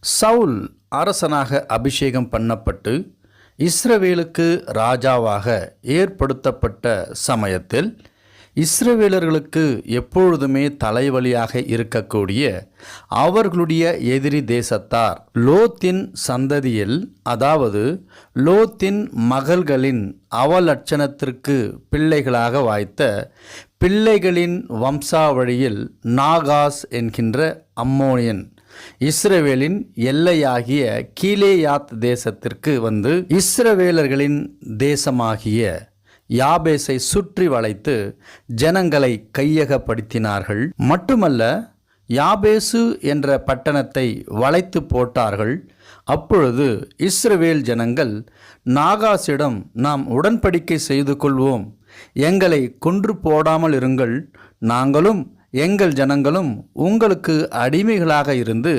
சவுல் அரசனாக அபிஷேகம் பண்ணப்பட்டு இஸ்ரவேலுக்கு ராஜாவாக ஏற்படுத்தப்பட்ட சமயத்தில் இஸ்ரவேலர்களுக்கு எப்பொழுதுமே தலைவலியாக இருக்கக்கூடிய அவர்களுடைய எதிரி தேசத்தார் லோத்தின் சந்ததியில், அதாவது லோத்தின் மகள்களின் அவலட்சணத்திற்கு பிள்ளைகளாக வாய்த்த பிள்ளைகளின் வம்சாவழியில் நாகாஸ் என்கின்ற அம்மோனியன் இஸ்ரவேலின் எல்லையாகிய கீலேயாத் தேசத்திற்கு வந்து இஸ்ரவேலர்களின் தேசமாகிய யாபேசை சுற்றி வளைத்து ஜனங்களை கையகப்படுத்தினார்கள். மட்டுமல்ல, யாபேசு என்ற பட்டணத்தை வளைத்து போட்டார்கள். அப்பொழுது இஸ்ரவேல் ஜனங்கள் நாகாசிடம், நாம் உடன்படிக்கை செய்து கொள்வோம், எங்களை கொன்று போடாமல் இருங்கள், நாங்களும் எங்கள் ஜனங்களும் உங்களுக்கு அடிமைகளாக இருந்து